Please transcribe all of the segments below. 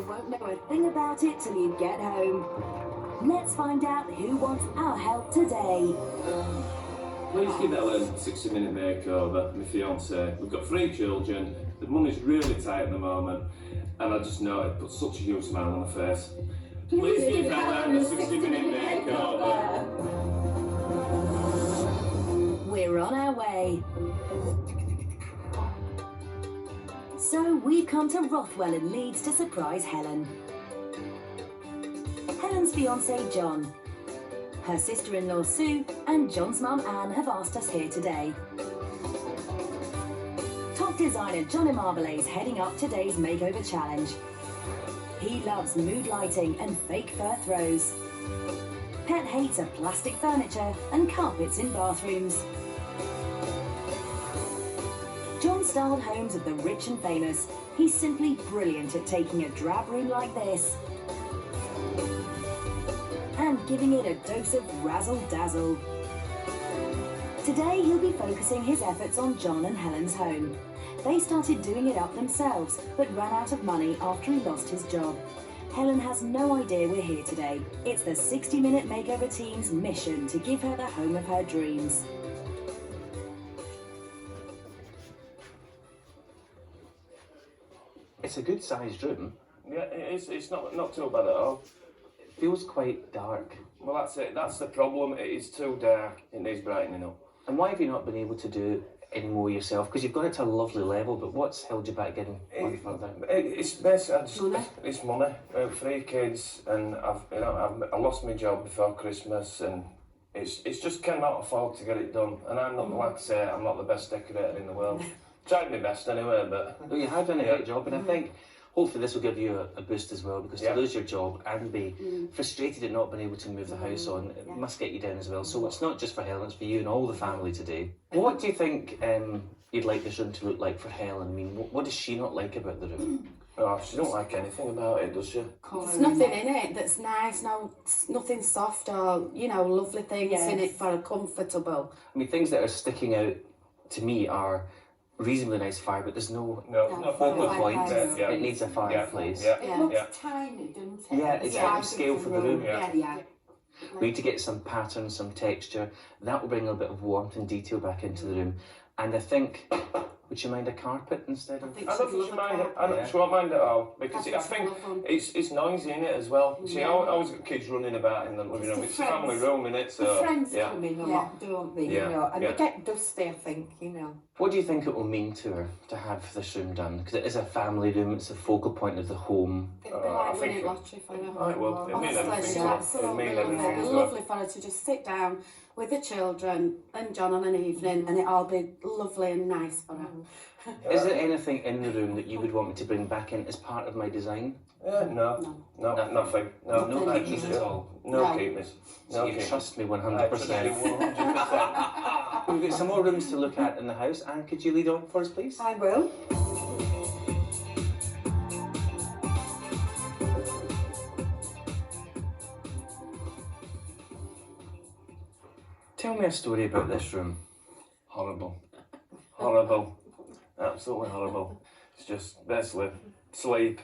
won't know a thing about it till you get home. Let's find out who wants our help today. Please give Helen a 60-minute makeover, my fiancée. We've got 3 children, the money's really tight at the moment, and I just know it puts such a huge smile on her face. Please give Helen a 60-minute makeover. We're on our way. So we've come to Rothwell in Leeds to surprise Helen. Helen's fiancé John, her sister-in-law Sue and John's mum Anne have asked us here today. Top designer John Imarbole is heading up today's makeover challenge. He loves mood lighting and fake fur throws. Pet hates are plastic furniture and carpets in bathrooms. John styled homes of the rich and famous. He's simply brilliant at taking a drab room like this and giving it a dose of razzle-dazzle. Today he'll be focusing his efforts on John and Helen's home. They started doing it up themselves, but ran out of money after he lost his job. Helen has no idea we're here today. It's the 60-minute makeover team's mission to give her the home of her dreams. It's a good sized room. Yeah, it's not too bad at all. It feels quite dark. Well, that's it. That's the problem. It is too dark. It needs brightening up. And why have you not been able to do any more yourself? Because you've got it to a lovely level, but what's held you back getting one further? It's basically it's money. I have 3 kids, and I lost my job before Christmas, and it's just cannot afford to get it done. And I'm not, like I say, I'm not the best decorator in the world. Tried my best anyway, but... Well, you have done a great job, and I think hopefully this will give you a boost as well, because to lose your job and be frustrated at not being able to move the house on, it must get you down as well. So it's not just for Helen, it's for you and all the family today. What do you think you'd like this room to look like for Helen? I mean, what does she not like about the room? Oh, she don't like anything about it, does she? There's nothing in it that's nice, nothing soft or, lovely things in it for a comfortable. I mean, things that are sticking out to me are reasonably nice fire, but there's no focal point. It needs a fireplace. It looks tiny, doesn't it? Yeah, it's out of scale for the room. Yeah. We need to get some pattern, some texture. That will bring a bit of warmth and detail back into the room. And I think, would you mind a carpet instead of? I don't think she mind it. I don't, she won't mind at all, because I think it's noisy in it as well. See, I always got kids running about in the living room. It's a family room in it, so the friends come in a lot, don't they? And they get dusty, I think. What do you think it will mean to her to have this room done? Because it is a family room. It's a focal point of the home. It'll be like winning lottery for her. It will. It'll mean everything. It'll mean everything. It's lovely for her to just sit down with the children and John on an evening, and it'll be lovely and nice for her. Is there anything in the room that you would want me to bring back in as part of my design? No, nothing. No keepers at all. No keepers. So you trust me 100%. We've got some more rooms to look at in the house, and could you lead on for us, please? I will. Tell me a story about this room. Horrible. Absolutely horrible. It's just basically sleep,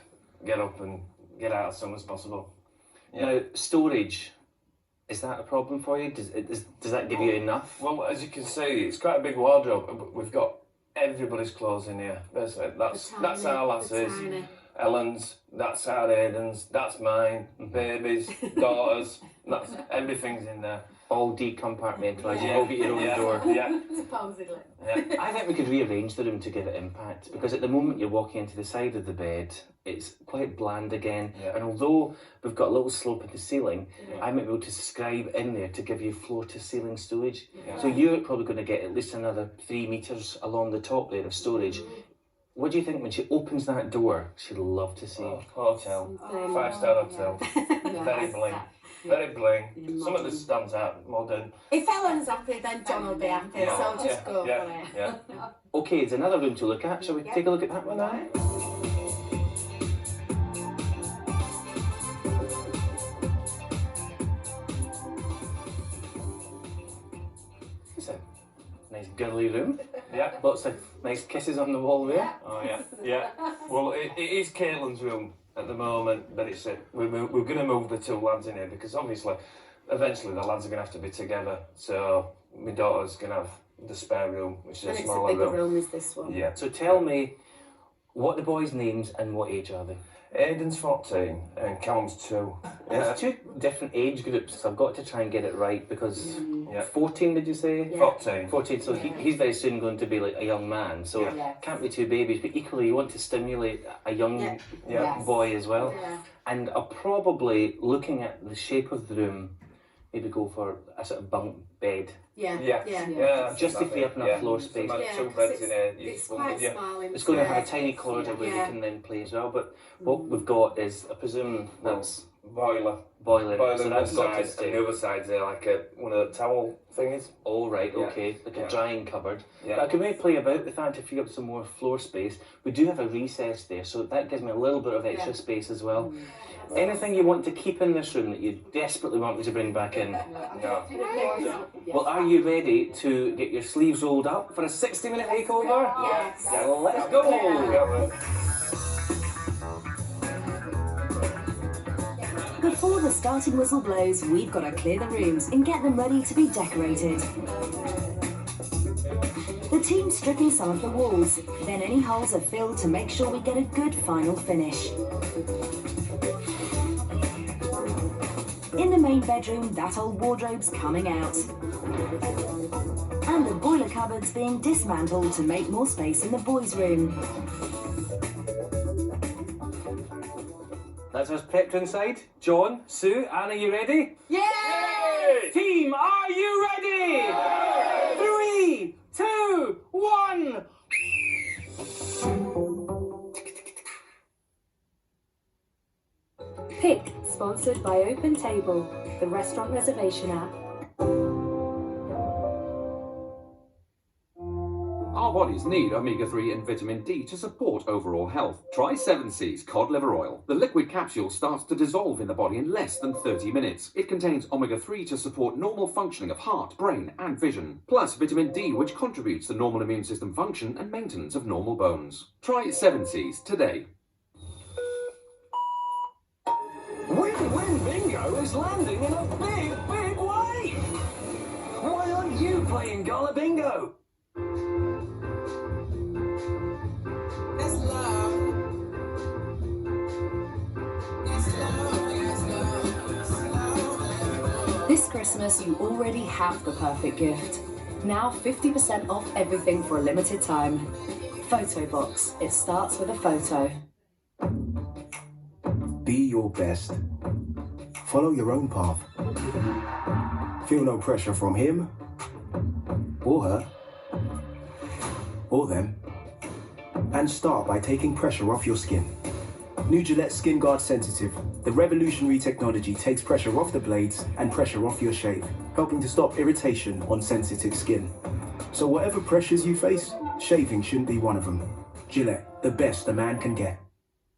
get up and get out as soon as possible. Now, storage, is that a problem for you? Does that give you enough? Well, as you can see, it's quite a big wardrobe. We've got everybody's clothes in here. Basically, that's our lasses. Ellen's, that's our Aiden's, that's mine, babies, daughters, everything's in there. All decompartmentalised, you all get your own door. Supposedly. I think we could rearrange the room to give it impact, because at the moment you're walking into the side of the bed, it's quite bland again, and although we've got a little slope in the ceiling, I might be able to scribe in there to give you floor to ceiling storage. So you're probably going to get at least another 3 metres along the top there of storage. What do you think when she opens that door? She'd love to see. Hotel. 5-star hotel. Very bling. Very bling. Some of this stands out modern. If Helen's happy, then John will be happy, so just go for it. Okay, there's another room to look at. Shall we take a look at that one now? It's a nice girly room. Yeah. Lots of Nice kisses on the wall there. Oh yeah, yeah. Well, it is Caitlin's room at the moment, but it's we're going to move the two lads in here because obviously, eventually the lads are going to have to be together. So my daughter's going to have the spare room, which is a smaller room. And it's a bigger room is this one. Yeah. So tell me, what the boys' names and what age are they? Aiden's 14 and Callum's 2. Yeah. It's two different age groups, so I've got to try and get it right because 14, did you say? Yeah. 14, so he's very soon going to be like a young man, so can't be two babies, but equally you want to stimulate a young boy as well. Yeah. And I'll probably, looking at the shape of the room, maybe go for a sort of bunk bed. Just to free up enough floor space. Two beds in here. It's quite small. It's going to have a tiny corridor where you can then play as well, but what we've got is, I presume that's Boiler. So that's got to stay. And the other side's there like one of the towel thingies. All right, okay, like a drying cupboard. Yeah. But I can maybe play about with that to free up some more floor space. We do have a recess there, so that gives me a little bit of extra space as well. Anything you want to keep in this room that you desperately want me to bring back in? No. Well, are you ready to get your sleeves rolled up for a 60-minute makeover? Yes. Yeah, let's go! Before the starting whistle blows, we've got to clear the rooms and get them ready to be decorated. The team's stripping some of the walls, then any holes are filled to make sure we get a good final finish. In the main bedroom, that old wardrobe's coming out. And the boiler cupboard's being dismantled to make more space in the boys' room. That's us prepped inside. John, Sue, Anna, you ready? Yay! Team, are you ready? 3, 2, 1. Pick, sponsored by Open Table, the restaurant reservation app. Our bodies need omega-3 and vitamin D to support overall health. Try 7C's cod liver oil. The liquid capsule starts to dissolve in the body in less than 30 minutes. It contains omega-3 to support normal functioning of heart, brain and vision. Plus vitamin D, which contributes to normal immune system function and maintenance of normal bones. Try 7C's today. Win-win bingo is landing in a big, big way! Why aren't you playing Gala Bingo? This Christmas, you already have the perfect gift. Now 50% off everything for a limited time. Photo box. It starts with a photo. Be your best. Follow your own path. Feel no pressure from him, or her, or them. And start by taking pressure off your skin. New Gillette Skin Guard Sensitive. The revolutionary technology takes pressure off the blades and pressure off your shave, helping to stop irritation on sensitive skin. So whatever pressures you face, shaving shouldn't be one of them. Gillette, the best a man can get.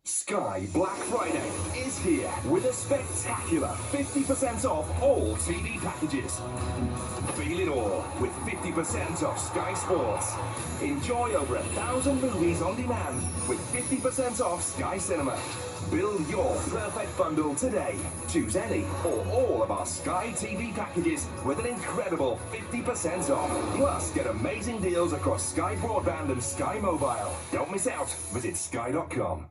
Sky Black Friday is here with a spectacular 50% off all TV packages. Feel it all with 50% off Sky Sports. Enjoy over 1,000 movies on demand with 50% off Sky Cinema. Build your perfect bundle today. Choose any or all of our Sky TV packages with an incredible 50% off. Plus, get amazing deals across Sky Broadband and Sky Mobile. Don't miss out. Visit sky.com.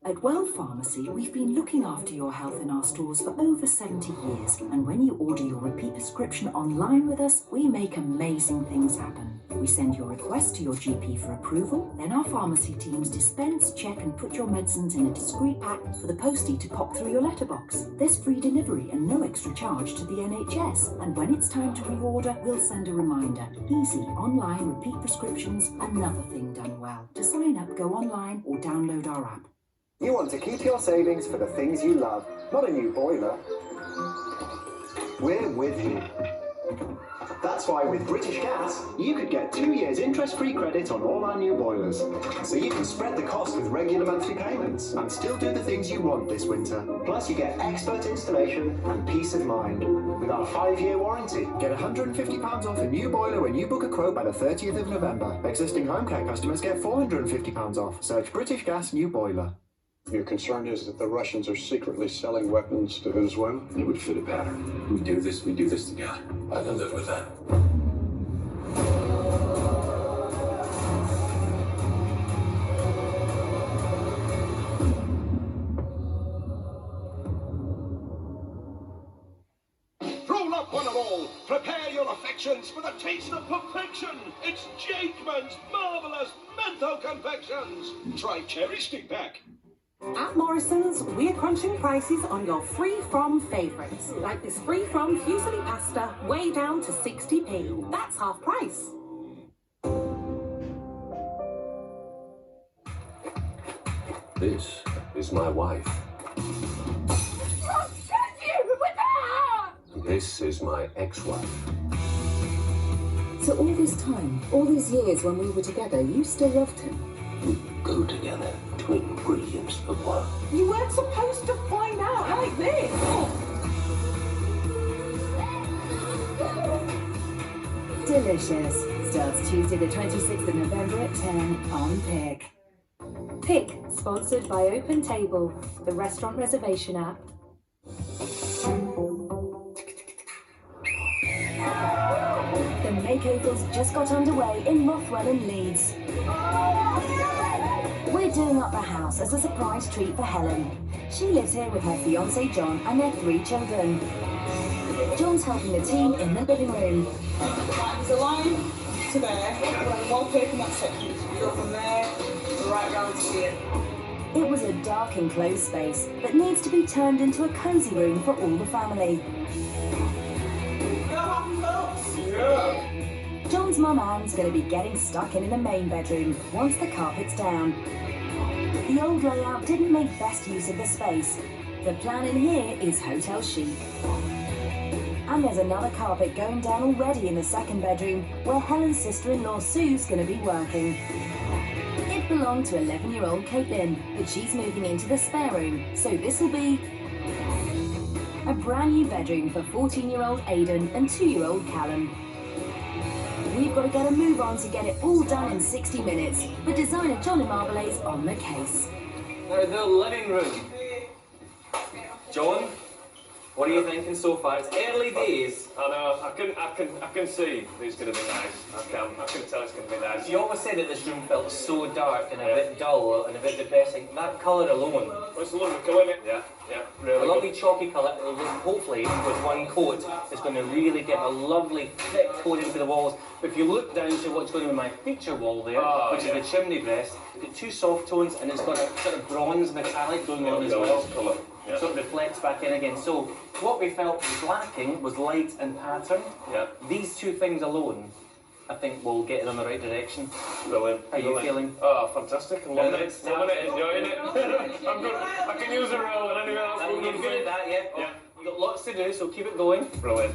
At Well Pharmacy, we've been looking after your health in our stores for over 70 years. And when you order your repeat prescription online with us, we make amazing things happen. We send your request to your GP for approval, then our pharmacy teams dispense, check and put your medicines in a discreet pack for the postie to pop through your letterbox. There's free delivery and no extra charge to the NHS. And when it's time to reorder, we'll send a reminder. Easy, online repeat prescriptions, another thing done well. To sign up, go online or download our app. You want to keep your savings for the things you love, not a new boiler. We're with you. That's why with British Gas, you could get 2 years interest-free credit on all our new boilers. So you can spread the cost with regular monthly payments and still do the things you want this winter. Plus you get expert installation and peace of mind. With our 5-year warranty, get £150 off a new boiler when you book a quote by the 30th of November. Existing home care customers get £450 off. Search British Gas New Boiler. Your concern is that the Russians are secretly selling weapons to Venezuela? It would fit a pattern. We do this together. I can live with that. Roll up one and all. Prepare your affections for the taste of perfection. It's Jakeman's marvellous menthol confections. Try Cherry Stick Pack. At Morrison's, we're crunching prices on your free-from favourites, like this free-from fusilli pasta, way down to 60p. That's half price. This is my wife. This is my ex-wife. So all this time, all these years when we were together, you still loved him? We go together, twin brilliance of one. You weren't supposed to find out like this. Delicious. Starts Tuesday the 26th of November at 10 on Pick. Pick, sponsored by Open Table, the restaurant reservation app. The makeovers just got underway in Rothwell and Leeds. We're doing up the house as a surprise treat for Helen. She lives here with her fiancé John and their 3 children. John's helping the team in the living room. There's a line to there, and wallpaper in that section. So you go from there, right round to here. It was a dark enclosed space that needs to be turned into a cosy room for all the family. John's mum Anne's going to be getting stuck in the main bedroom once the carpet's down. The old layout didn't make best use of the space. The plan in here is hotel chic. And there's another carpet going down already in the second bedroom where Helen's sister-in-law Sue's going to be working. It belonged to 11-year-old Caitlin, but she's moving into the spare room, so this will be a brand new bedroom for 14-year-old Aidan and 2-year-old Callum. We've got to get a move on to get it all done in 60 minutes, but designer John Marbolet's on the case. Now the living room. John, what are you thinking so far? It's early days. I know. I can see it's going to be nice. I can tell it's going to be nice. You always said that this room felt so dark and a bit dull and a bit depressing. That colour alone. Well, it's a lovely colour, isn't it? Yeah, really. A lovely chalky colour. Hopefully, with one coat, it's going to really give a lovely thick coat into the walls. But if you look down to what's going to be my feature wall there, which is the chimney breast, you've got 2 soft tones and it's got a sort of bronze metallic going on as well. Colour. Yeah. So it reflects back in again. So what we felt was lacking was light and pattern. Yeah. These 2 things alone, I think, will get it in the right direction. Brilliant. How are you feeling? Oh, fantastic. I'm loving it. Loving it, enjoying it. I'm good. I can use a roll and anything else. You're good at that, yeah? Yeah. You've got lots to do, so keep it going. Brilliant.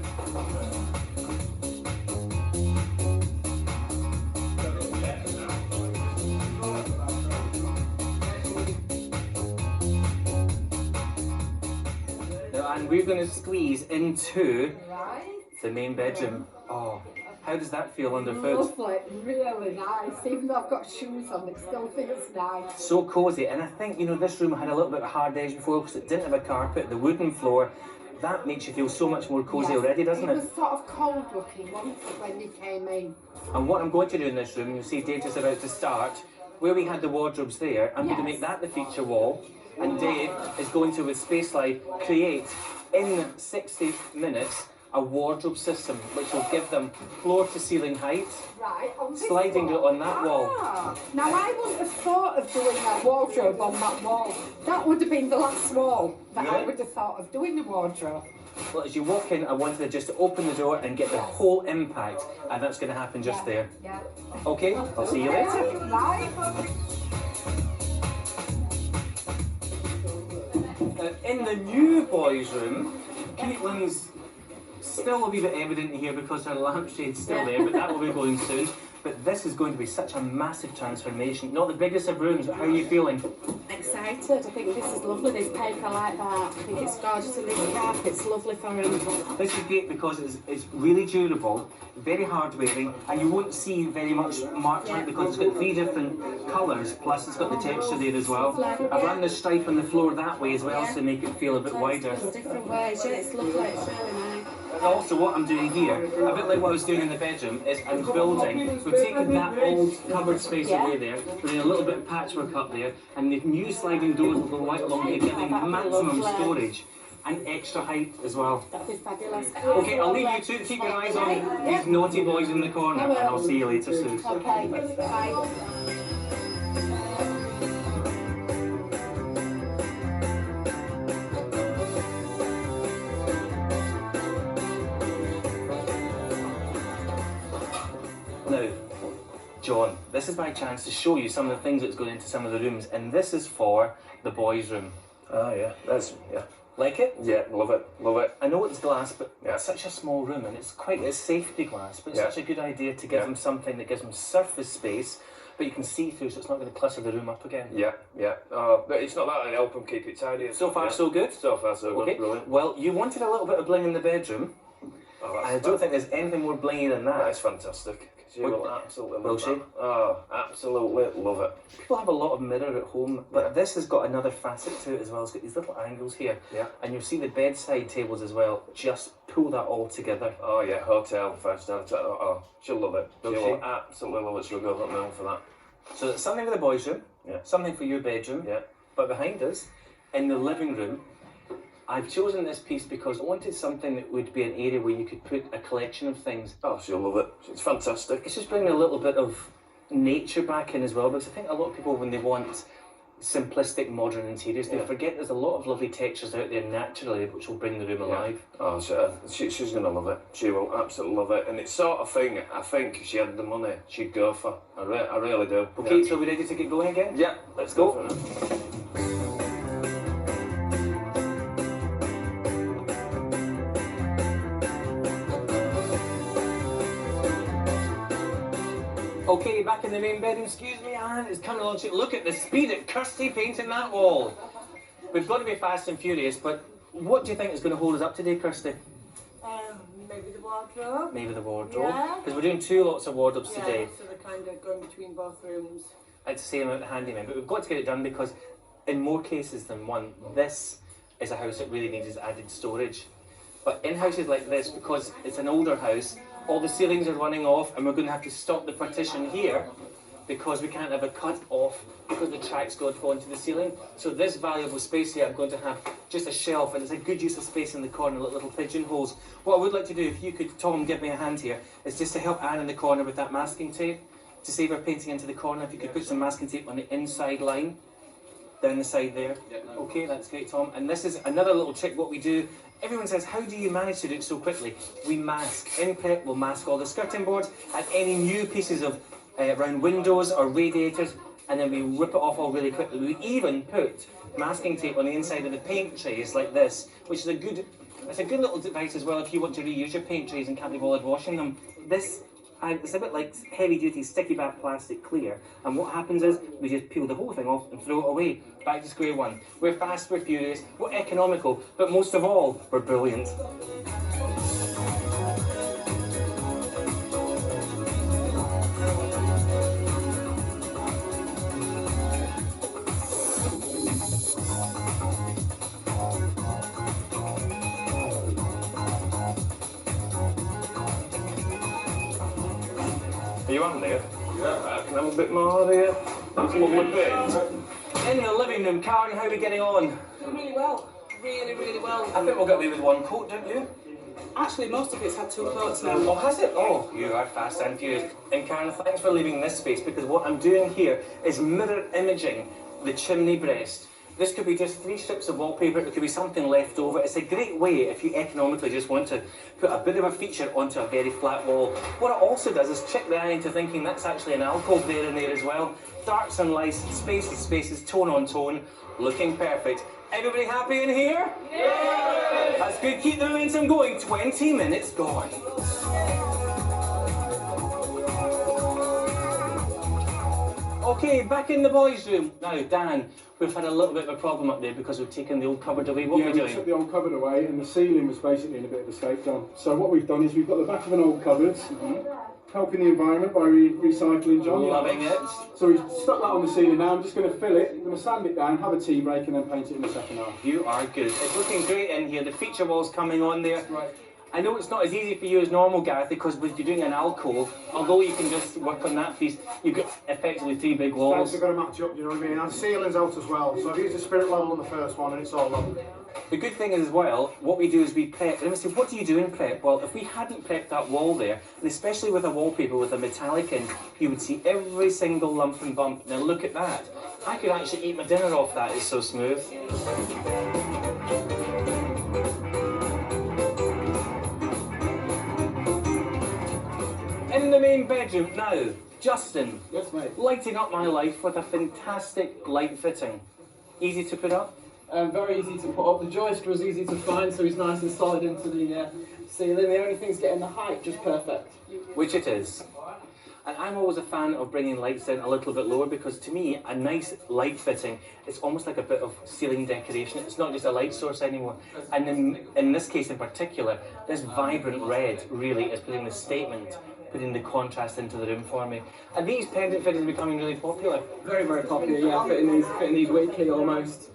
And we're going to squeeze into the main bedroom. Oh, how does that feel underfoot? Lovely, really nice. Even though I've got shoes on, it still feels nice. So cosy, and I think, you know, this room had a little bit of a hard edge before because it didn't have a carpet, the wooden floor. That makes you feel so much more cosy already, doesn't it? It was sort of cold looking, wasn't it, when you came in? And what I'm going to do in this room, you'll see Dave's just about to start, where we had the wardrobes there, I'm going to make that the feature wall, and Dave is going to, with Spacelide, create in 60 minutes a wardrobe system which will give them floor to ceiling height, sliding it on that wall. Now I wouldn't have thought of doing a wardrobe on that wall. That would have been the last wall that I would have thought of doing the wardrobe. Well, as you walk in, I wanted just to open the door and get the whole impact, and that's going to happen just there. Yeah. Okay, I'll see you later. In the new boys' room, Caitlin's still a wee bit evident here because our lampshade's still there, but that will be going soon. But this is going to be such a massive transformation. Not the biggest of rooms, but how are you feeling? Excited. I think this is lovely, this paper like that. I think it's gorgeous, and this carpet's lovely for him. This is great because it's really durable, very hard wearing, and you won't see very much marks on it because it's got 3 different colours, plus it's got the texture there as well. I've run the stripe on the floor that way as well to make it feel a bit wider. There's different ways, yeah, it's lovely, it's really nice. And also what I'm doing here, a bit like what I was doing in the bedroom, is I'm building, we've taken that old cupboard space away there, putting a little bit of patchwork up there, and the new sliding doors will go right along here, giving maximum storage and extra height as well. That'd be fabulous. Okay, I'll leave you two to keep your eyes on these naughty boys in the corner, and I'll see you later, Sue. Okay, bye. Now, John, this is my chance to show you some of the things that's going into some of the rooms, and this is for the boys' room. Oh yeah, yeah. Like it? Yeah, love it, love it. I know it's glass, but it's such a small room, and it's safety glass, but it's such a good idea to give them something that gives them surface space, but you can see through, so it's not going to clutter the room up again. Yeah. But it's not that I help them keep it tidy. So far, so good? So far, so good. Okay, Brilliant. well, you wanted a little bit of bling in the bedroom. I don't think there's anything more blingy than that. That's fantastic. She will absolutely love she? that. Oh, absolutely love it. People have a lot of mirror at home, but this has got another facet to it as well. It's got these little angles here, and you'll see the bedside tables as well. Just pull that all together. Oh yeah, hotel, 5-star hotel. Oh, she'll love it. She'll absolutely love it. She'll go up now for that. So it's something for the boys' room, something for your bedroom, but behind us, in the living room, I've chosen this piece because I wanted something that would be an area where you could put a collection of things. Oh, she'll love it. It's fantastic. It's just bringing a little bit of nature back in as well, because I think a lot of people, when they want simplistic modern interiors, they forget there's a lot of lovely textures out there naturally which will bring the room alive. Oh, she's going to love it. She will absolutely love it. And it's sort of thing I think if she had the money, she'd go for. I really do. Okay, so are we ready to get going again? Yeah, let's go. Okay, back in the main bedroom, excuse me, Anne, it's coming along. Look at the speed at Kirsty painting that wall. We've got to be fast and furious, but what do you think is going to hold us up today, Kirsty? Maybe the wardrobe. Maybe the wardrobe. Yeah. Because we're doing 2 lots of wardrobes today. So they're kind of going between both rooms. It's the same amount of handyman, but we've got to get it done because in more cases than one, this is a house that really needs added storage. But in houses like this, because it's an older house, all the ceilings are running off and we're going to have to stop the partition here because we can't have a cut off because the tracks go into the ceiling. So this valuable space here, I'm going to have just a shelf, and it's a good use of space in the corner, little pigeonholes. What I would like to do, if you could, Tom, give me a hand here, is just to help Anne in the corner with that masking tape, to save her painting into the corner. If you could put some masking tape on the inside line, down the side there. Okay, that's great, Tom. And this is another little trick, what we do. Everyone says, how do you manage to do it so quickly? We mask. In prep, we'll mask all the skirting boards and any new pieces of around windows or radiators, and then we rip it off all really quickly. We even put masking tape on the inside of the paint trays like this, which is a good little device as well if you want to reuse your paint trays and can't be bothered washing them. It's a bit like heavy-duty sticky back plastic clear, and what happens is we just peel the whole thing off and throw it away. Back to square one. We're fast, we're furious, we're economical, but most of all, we're brilliant. Are you on there? Yeah. I can have a bit more here. That's lovely paint. In the living room, Karen, how are we getting on? Really well. Really, really well. I think we'll get away with 1 coat, don't you? Actually, most of it's had 2 coats now. Oh, has it? Oh, you are fast and furious. And Karen, thanks for leaving this space, because what I'm doing here is mirror imaging the chimney breast. This could be just 3 strips of wallpaper, it could be something left over. It's a great way if you economically just want to put a bit of a feature onto a very flat wall. What it also does is trick the eye into thinking that's actually an alcove there and there as well. Darks and lights, spaces, tone on tone, looking perfect. Everybody happy in here? Yes! That's good, keep the momentum going. 20 minutes gone. Okay, back in the boys' room. Now, Dan, we've had a little bit of a problem up there because we've taken the old cupboard away. What are we doing? We took the old cupboard away and the ceiling was basically in a bit of a state, John. So what we've done is we've got the back of an old cupboard, helping the environment by recycling, John. Loving it. So we've stuck that on the ceiling now. I'm just going to fill it, I'm going to sand it down, have a tea break and then paint it in the second half. You are good. It's looking great in here. The feature wall's coming on there. Right. I know it's not as easy for you as normal, Gareth, because with you doing an alcove, although you can just work on that piece, you've got effectively 3 big walls. They've got to match up, you know what I mean? And ceiling's out as well, so I've used the spirit level on the first one and it's all on. The good thing is as well, what we do is we prep. And I say, what do you do in prep? Well, if we hadn't prepped that wall there, and especially with a wallpaper with a metallic in, you would see every single lump and bump. Now look at that. I could actually eat my dinner off that, it's so smooth. In the main bedroom now, Justin. Yes, mate. Lighting up my life with a fantastic light fitting. Easy to put up? Very easy to put up. The joist was easy to find, so he's nice and solid into the ceiling. The only thing's getting the height just perfect. Which it is. And I'm always a fan of bringing lights in a little bit lower because to me, a nice light fitting is almost like a bit of ceiling decoration. It's not just a light source anymore. And in this case in particular, this vibrant red really is putting the statement, putting the contrast into the room for me. And these pendant fittings are becoming really popular. Very, very popular, yeah, fitting these weekly almost.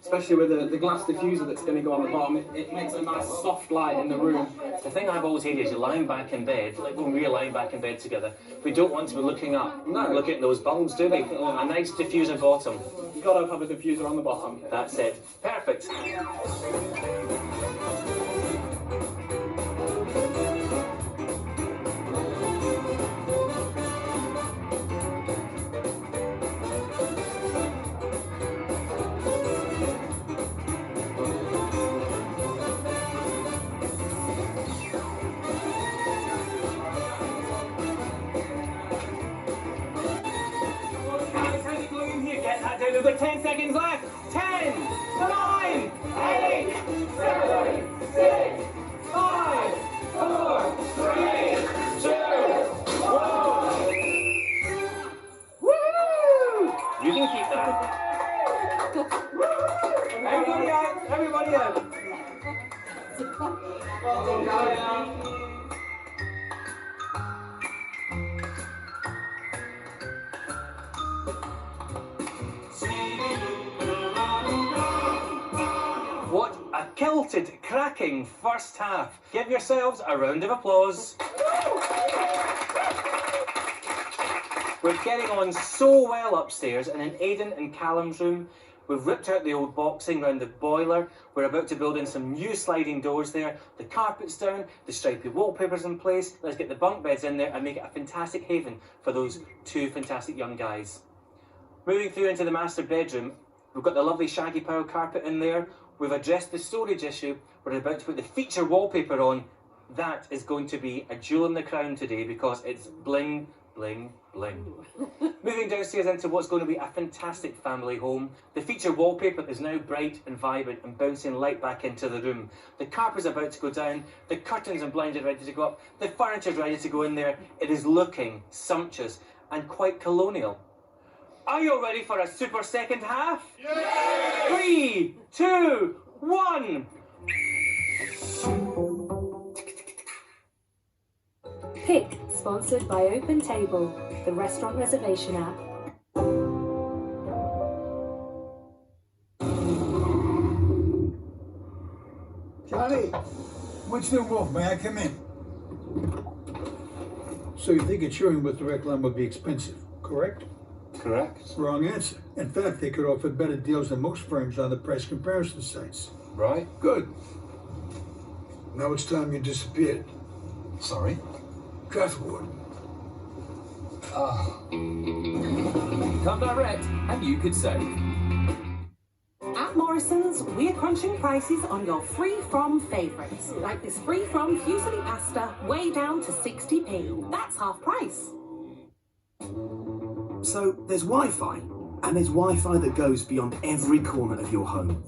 Especially with the glass diffuser that's going to go on the bottom. It makes a nice soft light in the room. The thing I've always hated is you're lying back in bed, like when we're lying back in bed together, we don't want to be looking up, looking at those bulbs, do we? A nice diffuser bottom. You've got to have a diffuser on the bottom. That's it. Perfect. We've got 10 seconds left. 10, 9, 8, 7, 6, 5, 4, 3, 2, 1. Woo! You can keep that. Everybody out! Everybody out! What a kilted, cracking first half. Give yourselves a round of applause. We're getting on so well upstairs and in Aidan and Callum's room. We've ripped out the old boxing around the boiler. We're about to build in some new sliding doors there. The carpet's down, the stripy wallpaper's in place. Let's get the bunk beds in there and make it a fantastic haven for those 2 fantastic young guys. Moving through into the master bedroom, we've got the lovely shaggy pile carpet in there. We've addressed the storage issue. We're about to put the feature wallpaper on. That is going to be a jewel in the crown today because it's bling, bling, bling. Moving downstairs into what's going to be a fantastic family home. The feature wallpaper is now bright and vibrant and bouncing light back into the room. The carpet's about to go down. The curtains and blinds are ready to go up. The furniture's ready to go in there. It is looking sumptuous and quite colonial. Are you all ready for a super second half? Yay! 3, 2, 1. Pick, sponsored by Open Table, the restaurant reservation app. Johnny, what's the wolf? May I come in? So you think insuring with direct line would be expensive, correct? Correct. Wrong answer. In fact, they could offer better deals than most firms on the price comparison sites. Right. Good. Now it's time you disappeared. Sorry? Traffic warden. Come direct, and you could save. At Morrison's, we're crunching prices on your free-from favourites, like this free-from fusilli pasta, way down to 60p. That's half price. So there's Wi-Fi, and there's Wi-Fi that goes beyond every corner of your home.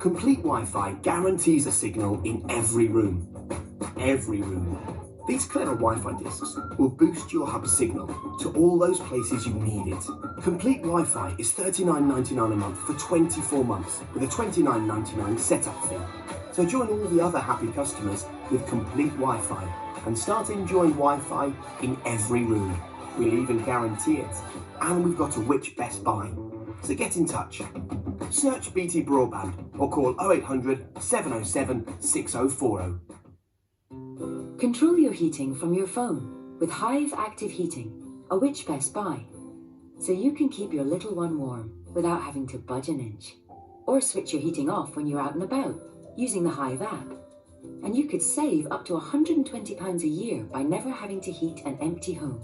Complete Wi-Fi guarantees a signal in every room. Every room. These clever Wi-Fi discs will boost your hub signal to all those places you need it. Complete Wi-Fi is $39.99 a month for 24 months with a $29.99 setup fee. So join all the other happy customers with Complete Wi-Fi and start enjoying Wi-Fi in every room. We'll even guarantee it. And we've got a Which Best Buy. So get in touch. Search BT Broadband or call 0800 707 6040. Control your heating from your phone with Hive Active Heating, a Which Best Buy. So you can keep your little one warm without having to budge an inch. Or switch your heating off when you're out and about using the Hive app. And you could save up to £120 a year by never having to heat an empty home.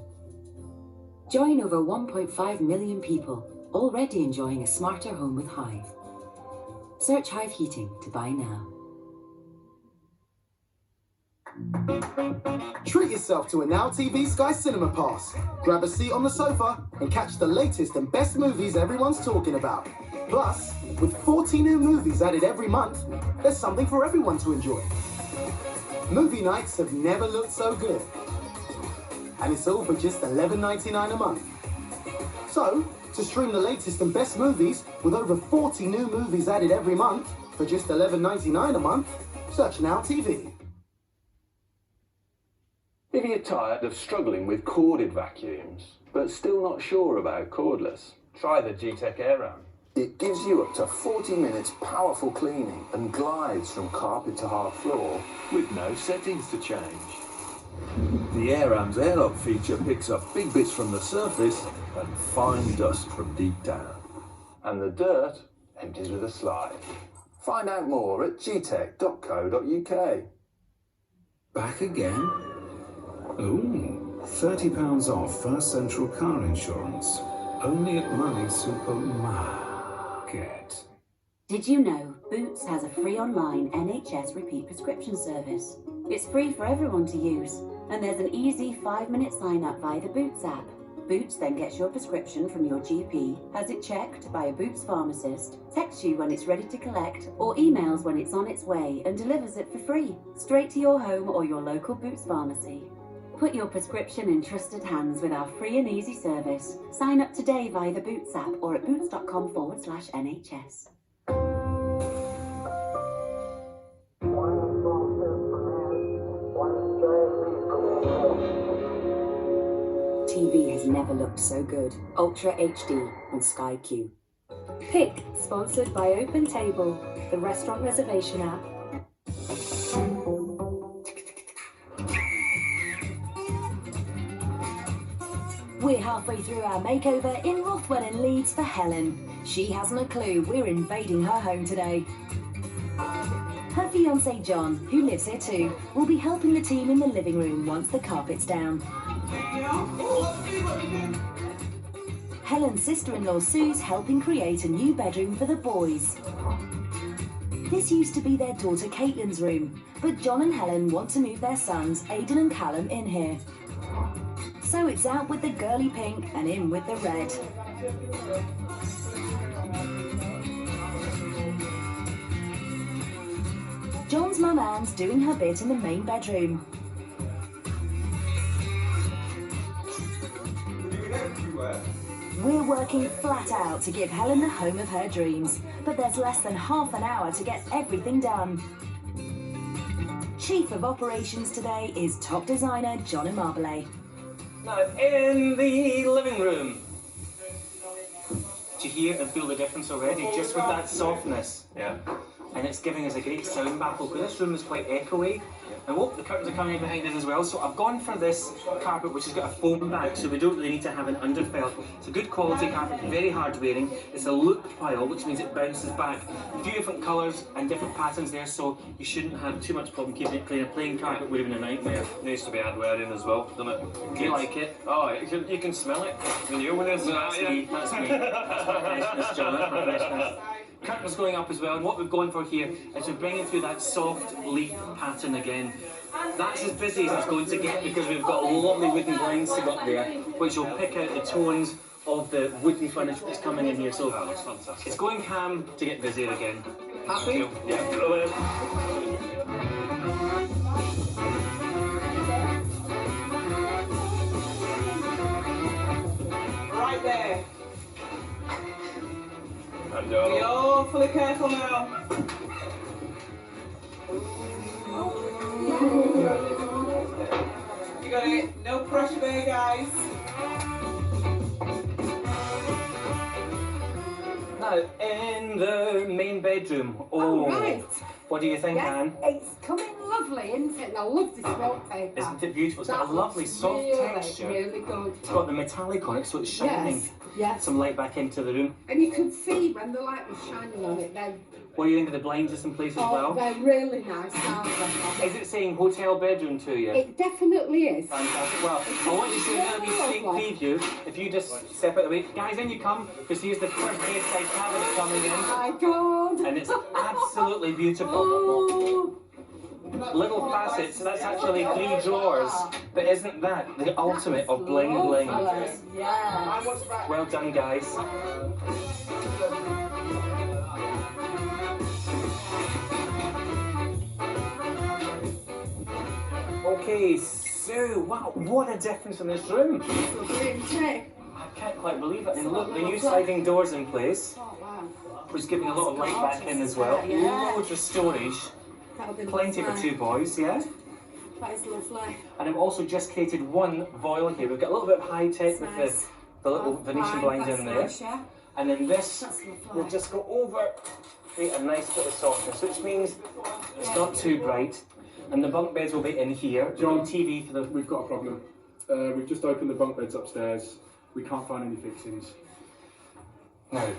Join over 1.5 million people already enjoying a smarter home with Hive. Search Hive Heating to buy now. Treat yourself to a Now TV Sky Cinema Pass. Grab a seat on the sofa and catch the latest and best movies everyone's talking about. Plus, with 40 new movies added every month, there's something for everyone to enjoy. Movie nights have never looked so good. And it's all for just $11.99 a month. So, to stream the latest and best movies with over 40 new movies added every month for just $11.99 a month, search Now TV. If you're tired of struggling with corded vacuums, but still not sure about cordless, try the G-Tech Air-Ram. It gives you up to 40 minutes powerful cleaning and glides from carpet to hard floor with no settings to change. The Air-Ram's airlock feature picks up big bits from the surface and fine dust from deep down. And the dirt empties with a slide. Find out more at gtech.co.uk. Back again? Ooh, £30 off First Central car insurance. Only at Money Supermarket. Did you know Boots has a free online NHS repeat prescription service? It's free for everyone to use, and there's an easy 5-minute sign up via the Boots app. Boots then gets your prescription from your GP, has it checked by a Boots pharmacist, texts you when it's ready to collect, or emails when it's on its way and delivers it for free, straight to your home or your local Boots pharmacy. Put your prescription in trusted hands with our free and easy service. Sign up today via the Boots app or at boots.com/NHS. TV has never looked so good. Ultra HD on Sky Q. Pick, sponsored by Open Table, the restaurant reservation app. We're halfway through our makeover in Rothwell in Leeds for Helen. She hasn't a clue we're invading her home today. Her fiancé John, who lives here too, will be helping the team in the living room once the carpet's down. Helen's sister-in-law Sue's helping create a new bedroom for the boys. This used to be their daughter Caitlin's room, but John and Helen want to move their sons Aidan and Callum in here. So it's out with the girly pink and in with the red. John's mum Anne's doing her bit in the main bedroom. We're working flat out to give Helen the home of her dreams, but there's less than half an hour to get everything done. Chief of Operations today is top designer John Amabile. Now, in the living room. Do you hear and feel the difference already, just with that softness? Yeah. And it's giving us a great sound battle, because this room is quite echoey. And oh, the curtains are coming in behind us as well, so I've gone for this carpet which has got a foam back, so we don't really need to have an underfelt. It's a good quality carpet, very hard wearing. It's a loop pile, which means it bounces back. A few different colours and different patterns there, so you shouldn't have too much problem keeping it clean. A plain carpet would have been a nightmare. It needs to be hard wearing as well, doesn't it? Do you like it? Oh, you can smell it. The new one is That's me. That's my freshness, John. That's my freshness. Curtains going up as well, and what we've gone for here is we're bringing through that soft leaf pattern again. That's as busy as it's going to get, because we've got lovely wooden blinds to go up there, which will pick out the tones of the wooden furniture that's coming in here. So that's fantastic. It's going calm to get busier again. Happy? Yeah, brilliant. Right there. And Be awfully careful now. You got it. No pressure there, guys. Now, in the main bedroom. Oh, right. What do you think, Yes, Anne? it's coming lovely, isn't it? And I love this wallpaper. Isn't it beautiful? It's got a lovely soft texture. Really good. It's got the metallic on it, so it's shining Yes. some light back into the room. And you could see when the light was shining on it, then. What do you think of the blinds just in place as well? They're really nice, aren't they? Is it saying hotel bedroom to you? It definitely is. Fantastic. Well, I want you to see a little sneak preview. If you just step out of the way. Guys, in you come, because here's the first bedside cabinet coming in. Oh my God. And it's absolutely beautiful. Oh. Little facets, so that's actually 3 drawers. But isn't that the ultimate of bling bling? Yeah. Well done, guys. Okay, so wow, what a difference in this room. I can't quite believe it. And look, the new sliding doors in place, which is giving a lot of light back in as well. Loads of storage. Plenty for 2 boys, yeah? That is lovely. And I've also just created one voile here. We've got a little bit of high tech with the little Venetian blinds in there. Nice, yeah. And then this, we'll just go over, create a nice bit of softness, which means it's not too bright. And the bunk beds will be in here. John, TV for the... We've got a problem. We've just opened the bunk beds upstairs. We can't find any fixings. No.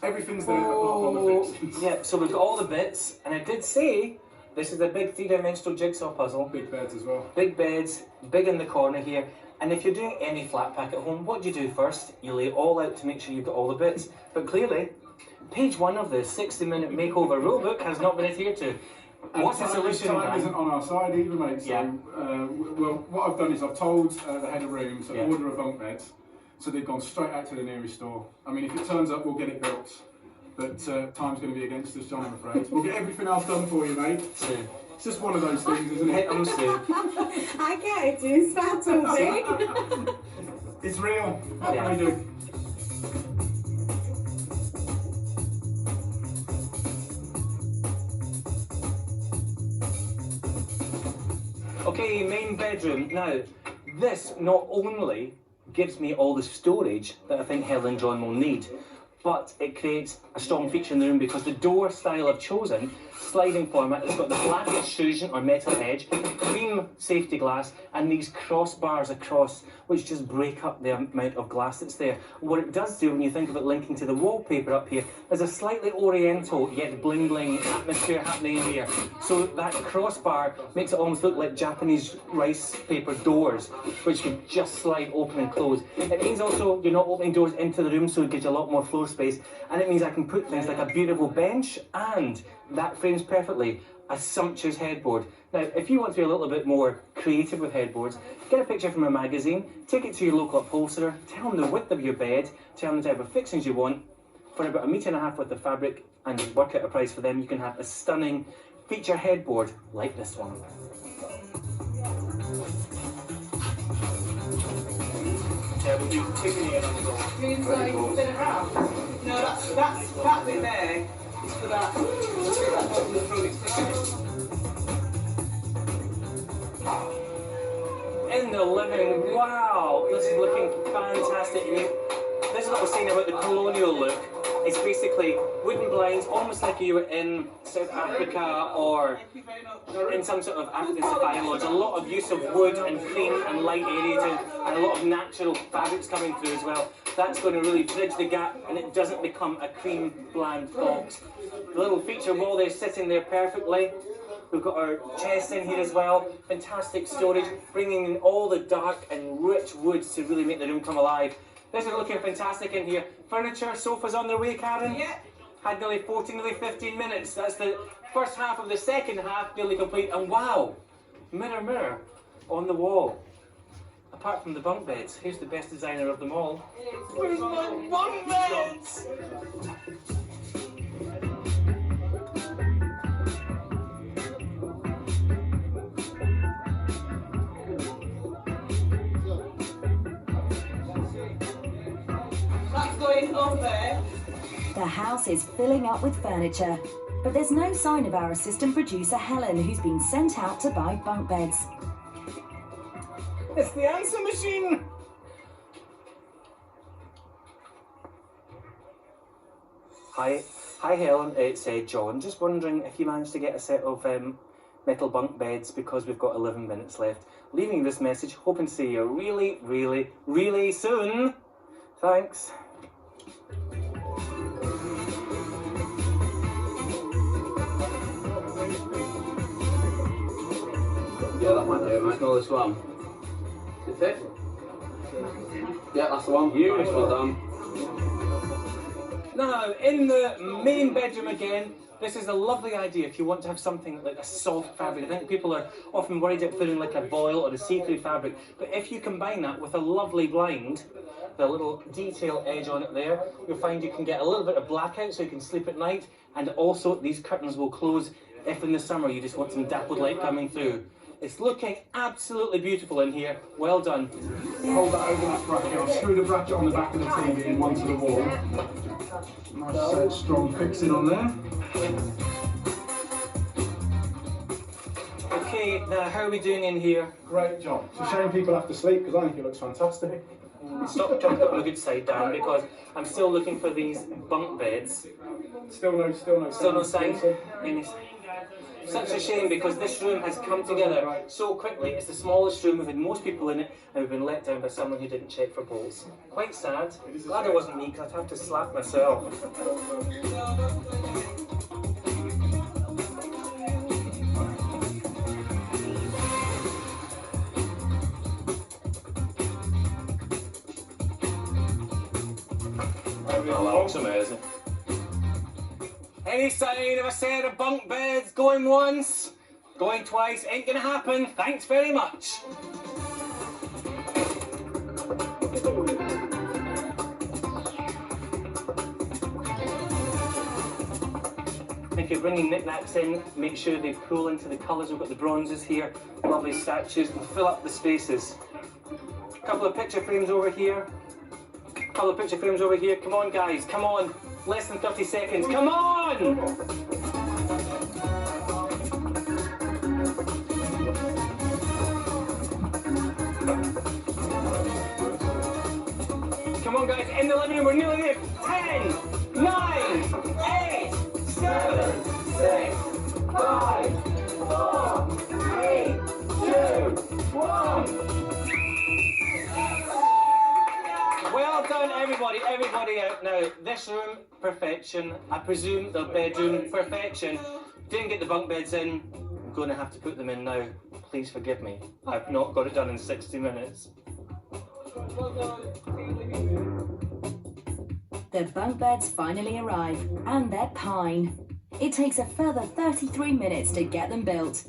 Everything's there apart from the fixings. Yeah, so we've got all the bits, and I did say this is a big 3-dimensional jigsaw puzzle. Big beds as well. Big beds, big in the corner here. And if you're doing any flat pack at home, what do you do first? You lay it all out to make sure you've got all the bits. But clearly, page 1 of the 60-minute makeover rulebook has not been adhered to. What's the solution, Time Dan? isn't on our side either, mate. So, Yeah. Well, what I've done is I've told the head of rooms to Yeah. order a bunk bed, so they've gone straight out to the nearest store. I mean, if it turns up, we'll get it built. But time's going to be against us, John, I'm afraid. We'll get everything else done for you, mate. It's just one of those things, isn't it? I get it, it's far too big. It's real. What Yeah. can we do? Okay, main bedroom. Now, this not only gives me all the storage that I think Helen and John will need, but it creates a strong feature in the room because the door style I've chosen, sliding format, it's got the black extrusion or metal edge, cream safety glass, and these crossbars across which just break up the amount of glass that's there. What it does do when you think of it linking to the wallpaper up here, there's a slightly oriental yet bling bling atmosphere happening in here. So that crossbar makes it almost look like Japanese rice paper doors, which can just slide open and close. It means also you're not opening doors into the room, so it gives you a lot more floor space, and it means I can put things like a beautiful bench, and that frames perfectly a sumptuous headboard. Now, if you want to be a little bit more creative with headboards, get a picture from a magazine, take it to your local upholsterer, tell them the width of your bed, tell them the type of fixings you want. For about 1.5 meters worth of fabric, and work out a price for them, you can have a stunning feature headboard like this one. Yeah, we'll do taking it on the go. Means like spin it round. No, that's in there. It's for that. Let's get that bottom of the front. It's for In the living, wow, this is looking fantastic. This is what I was saying about the colonial look. It's basically wooden blinds, almost like you were in South Africa or in some sort of African safari lodge. A lot of use of wood and cream and light aerated, and a lot of natural fabrics coming through as well. That's going to really bridge the gap, and it doesn't become a cream bland box. The little feature wall there sitting there perfectly. We've got our chest in here as well. Fantastic storage, bringing in all the dark and rich woods to really make the room come alive. This is looking fantastic in here. Furniture, sofas on their way, Karen? Yeah. Had nearly 14, nearly 15 minutes. That's the first half of the second half nearly complete. And wow, mirror, mirror on the wall. Apart from the bunk beds, who's the best designer of them all? Where's my bunk beds? up there. The house is filling up with furniture, but there's no sign of our assistant producer Helen, who's been sent out to buy bunk beds. It's the answer machine! Hi Helen, it's John. Just wondering if you managed to get a set of metal bunk beds because we've got 11 minutes left. Leaving this message, hoping to see you really, really, really soon. Thanks. Yeah, that might do it, mate. Go this one. Is it? Yeah, that's the one. Beautiful done. Now, in the main bedroom again, this is a lovely idea if you want to have something like a soft fabric. I think people are often worried about putting like a voile or a see-through fabric, but if you combine that with a lovely blind, the little detail edge on it there, you'll find you can get a little bit of blackout so you can sleep at night, and also these curtains will close if in the summer you just want some dappled light coming through. It's looking absolutely beautiful in here. Well done. Hold that over that bracket. I'll screw the bracket on the back of the TV and one to the wall. Nice strong fixing on there. Okay, now how are we doing in here? Great job. It's a shame people have to sleep because I think it looks fantastic. Stop trying to put the good side down because I'm still looking for these bunk beds. Still no sign. Any sign? Such a shame because this room has come together so quickly. It's the smallest room, we've had most people in it, and we've been let down by someone who didn't check for bolts. Quite sad. Glad it wasn't me because I'd have to slap myself. Well, that looks amazing. Any sign of a set of bunk beds going once, going twice, ain't gonna happen. Thanks very much. If you're bringing knickknacks in, make sure they pull into the colours. We've got the bronzes here, lovely statues, and fill up the spaces. A couple of picture frames over here. Come on, guys, come on. Less than 30 seconds, come on! Come on, guys, in the living room, we're nearly there. 10, 9, 8, 7, 6, 5, 4, 3, 2, 1. Well done, everybody out now. This room, perfection. I presume the bedroom, perfection. Didn't get the bunk beds in. I'm going to have to put them in now. Please forgive me. I've not got it done in 60 minutes. The bunk beds finally arrive, and they're pine. It takes a further 33 minutes to get them built.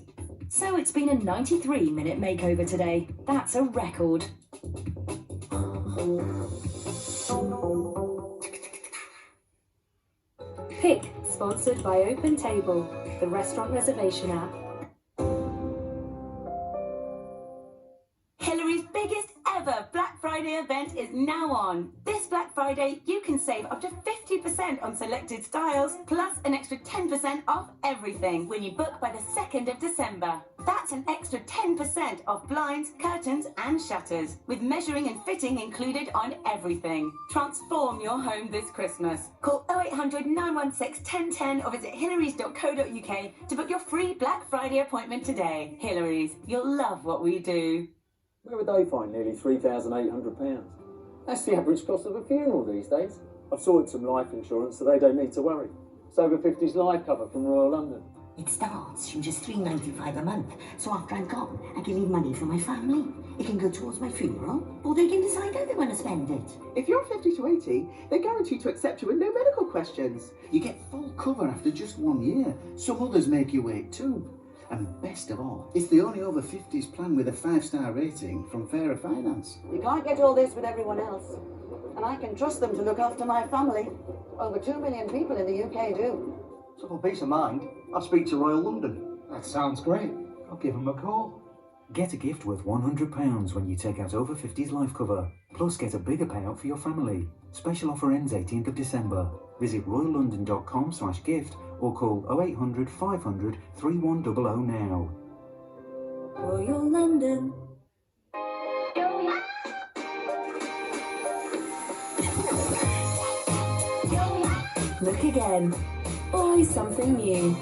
So it's been a 93-minute makeover today. That's a record. Pick, sponsored by Open Table, the restaurant reservation app. Hillary's biggest ever Black Friday event is now on. This Black Friday, you can save up to 50% on selected styles, plus an extra 10% off everything when you book by the 2nd of December. That's an extra 10% off blinds, curtains and shutters, with measuring and fitting included on everything. Transform your home this Christmas. Call 0800 916 1010 or visit hillarys.co.uk to book your free Black Friday appointment today. Hillary's, you'll love what we do. Where would they find nearly £3,800? That's the average cost of a funeral these days. I've sorted some life insurance so they don't need to worry. It's over 50s life cover from Royal London. It starts from just $3.95 a month, so after I'm gone, I can leave money for my family. It can go towards my funeral, or they can decide how they want to spend it. If you're 50 to 80, they're guaranteed to accept you with no medical questions. You get full cover after just 1 year. Some others make you wait too. And best of all, it's the only over 50s plan with a 5-star rating from Fairer Finance. You can't get all this with everyone else. And I can trust them to look after my family. Over 2 million people in the UK do. So for peace of mind, I'll speak to Royal London. That sounds great. I'll give them a call. Get a gift worth £100 when you take out over 50s life cover. Plus get a bigger payout for your family. Special offer ends 18th of December. Visit royallondon.com/gift or call 0800 500 3100 now. Royal London. Look again. Always something new.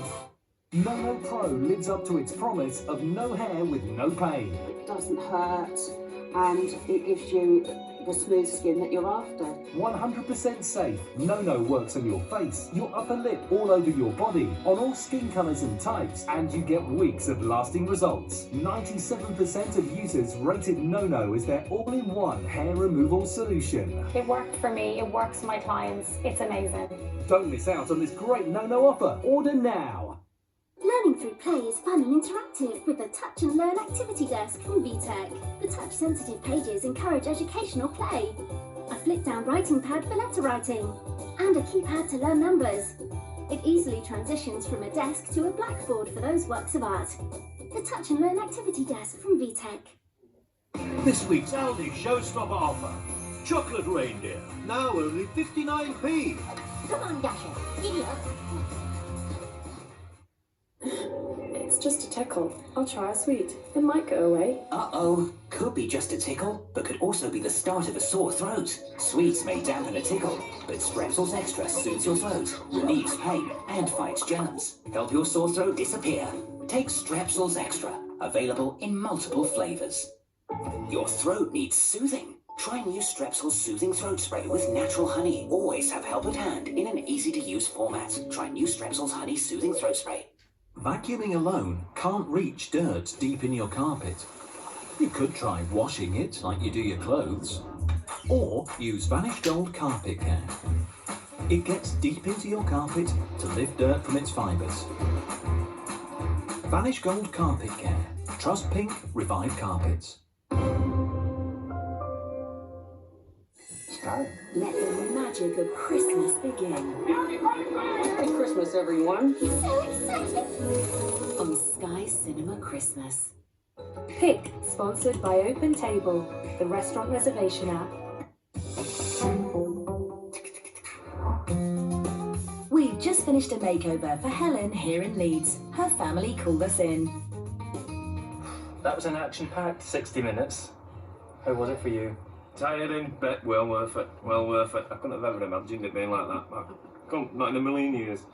No Pro lives up to its promise of no hair with no pain. It doesn't hurt and it gives you the smooth skin that you're after. 100% safe. No works on your face, your upper lip, all over your body, on all skin colours and types, and you get weeks of lasting results. 97% of users rated No as their all-in-one hair removal solution. It worked for me, it works for my clients, it's amazing. Don't miss out on this great No offer. Order now. Learning through play is fun and interactive with the Touch and Learn activity desk from VTech. The touch-sensitive pages encourage educational play. A flip-down writing pad for letter writing. And a keypad to learn numbers. It easily transitions from a desk to a blackboard for those works of art. The Touch and Learn activity desk from VTech. This week's Aldi Showstopper offer. Chocolate reindeer, now only 59p. Come on, Dasher, giddy up. It's just a tickle. I'll try a sweet. It might go away. Uh-oh. Could be just a tickle, but could also be the start of a sore throat. Sweets may dampen a tickle, but Strepsils Extra soothes your throat, relieves pain, and fights germs. Help your sore throat disappear. Take Strepsils Extra, available in multiple flavours. Your throat needs soothing. Try new Strepsils Soothing Throat Spray with natural honey. Always have help at hand in an easy-to-use format. Try new Strepsils Honey Soothing Throat Spray. Vacuuming alone can't reach dirt deep in your carpet. You could try washing it like you do your clothes, or use Vanish Gold Carpet Care. It gets deep into your carpet to lift dirt from its fibres. Vanish Gold Carpet Care. Trust Pink, revive carpets. Let the magic of Christmas begin. Merry Christmas, everyone. So exciting. On Sky Cinema Christmas. Pick, sponsored by Open Table, the restaurant reservation app. We've just finished a makeover for Helen here in Leeds. Her family called us in. That was an action-packed 60 minutes. How was it for you? Tiring, but well worth it. Well worth it. I couldn't have ever imagined it being like that. Not in a million years.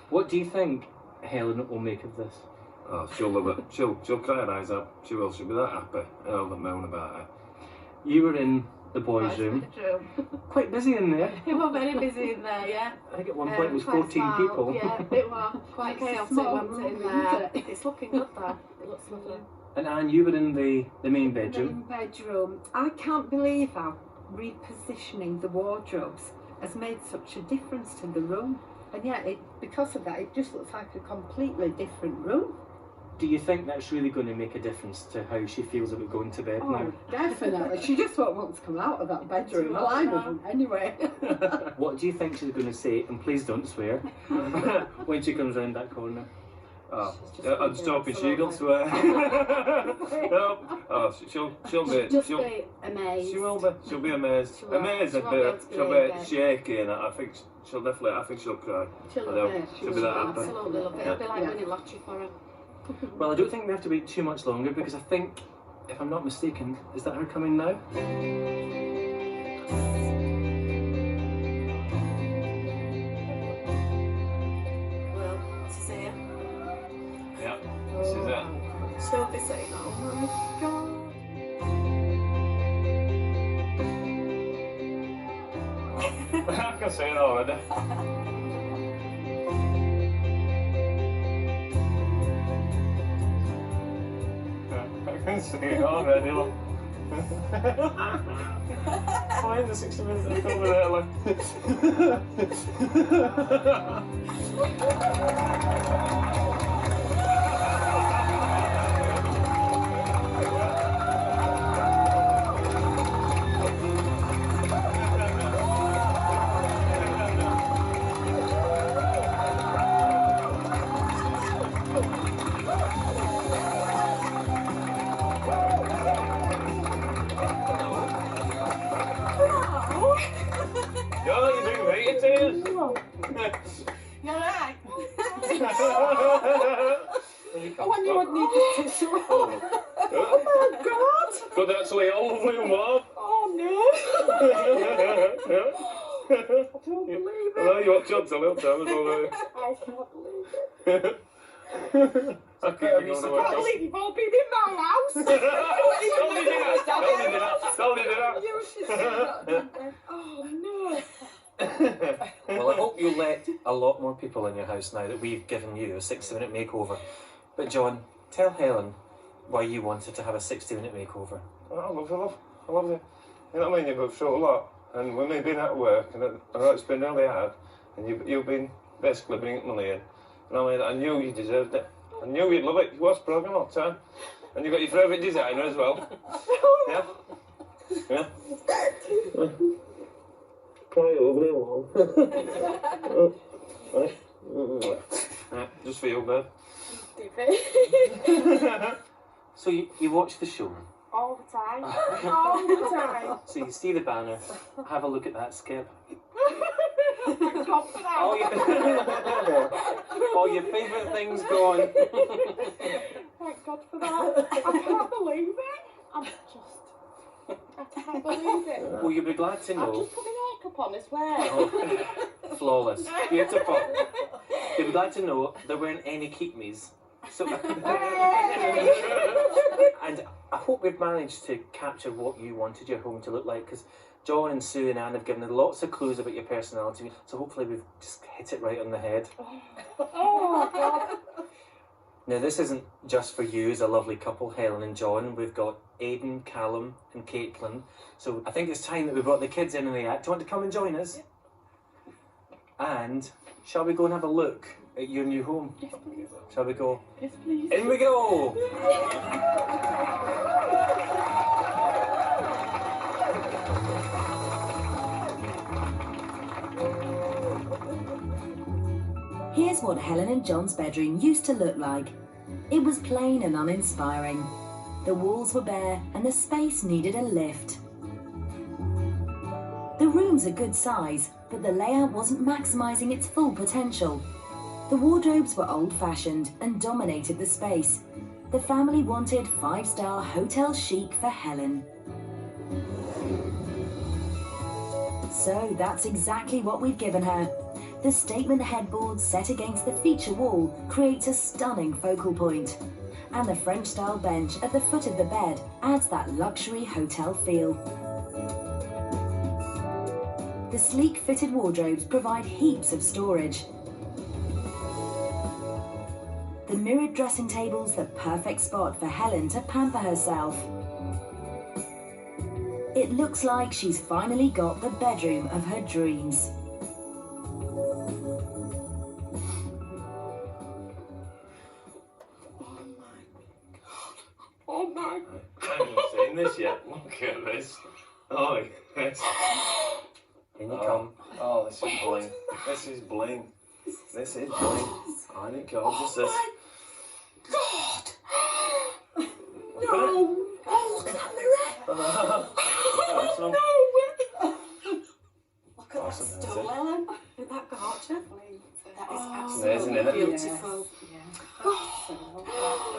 What do you think Helen will make of this? Oh, she'll love it. She'll cry her eyes out. She will. She'll be that happy. I'll moan about it. You were in the boys' room. Quite busy in there. We were very busy in there, yeah. I think at one point it was 14 people. Yeah, it was quite chaotic, wasn't it, in there? It's looking good there. It looks lovely. And Anne, you were in the main bedroom. The main bedroom. I can't believe how repositioning the wardrobes has made such a difference to the room. And yet, because of that, it just looks like a completely different room. Do you think that's really going to make a difference to how she feels about going to bed now? Definitely. She just won't want to come out of that bedroom. Well, I wouldn't anyway. What do you think she's going to say? And please don't swear. When she comes round that corner. Oh, I'm just hoping she don't swear. No. Oh, she'll be amazed. She will be. She'll be amazed. Amazed a won't bit. She'll be be shaky, and I think she'll cry. She'll love it. She'll be that happy. Absolutely love it. It'll be like winning lottery for her. Well, I don't think we have to wait too much longer because I think, if I'm not mistaken, is that her coming now? Well, this is it. Yeah, this is it. She'll be saying, oh my god. I can say it already. I can see it already, look. Why is the 60 minutes over there, like? knew I'd need the tissue. Oh my God! Good, actually, all lovely and warm. Oh no! I don't believe it. Well, you want jobs a little time as well. I can't believe it. I can't believe you've all been in my house. Don't do that. You should see that. Oh no. Well, I hope you let a lot more people in your house now that we've given you a 60-minute makeover. But John, tell Helen why you wanted to have a 60-minute makeover. I love it. You know what I mean? You've got through a lot, and with me being out of work, and I know it's been really hard, and you've been basically bringing money in. And I mean, I knew you deserved it. I knew you'd love it. You watch programme all the time, and you got your favourite designer as well. Yeah. Yeah. Quite lovely and warm. Right. Just for you, babe. So you watch the show? All the time. All the time. So you see the banner, have a look at that, Skip. Thank God for that. All your favourite things gone. Thank God for that. I can't believe it. I can't believe it. Well, you'll be glad to I've know. just put my makeup on as well. Oh, flawless. Beautiful. You'll be glad to know there weren't any keep me's. So, and I hope we've managed to capture what you wanted your home to look like, because John and Sue and Anne have given us lots of clues about your personality, so hopefully we've just hit it right on the head. Oh, God. Now, this isn't just for you as a lovely couple, Helen and John. We've got Aidan, Callum and Caitlin. So I think it's time that we brought the kids in the act. Do you want to come and join us? And shall we go and have a look at your new home? Yes, please. Shall we go? Yes, please. In we go! Here's what Helen and John's bedroom used to look like. It was plain and uninspiring. The walls were bare and the space needed a lift. The room's a good size, but the layout wasn't maximising its full potential. The wardrobes were old-fashioned and dominated the space. The family wanted 5-star hotel chic for Helen. So that's exactly what we've given her. The statement headboard set against the feature wall creates a stunning focal point. And the French-style bench at the foot of the bed adds that luxury hotel feel. The sleek fitted wardrobes provide heaps of storage. The mirrored dressing table's the perfect spot for Helen to pamper herself. It looks like she's finally got the bedroom of her dreams. Oh my I haven't seen this yet. Look at this. Oh, yes. In you come. Oh, this is bling. This is bling. This is bling. I think gorgeous this. God! No! Oh, look at that mirror! Awesome. No! Look at Awesome, that isn't stool, it? Ellen. Isn't that gorgeous? That is Amazing, absolutely isn't it? beautiful.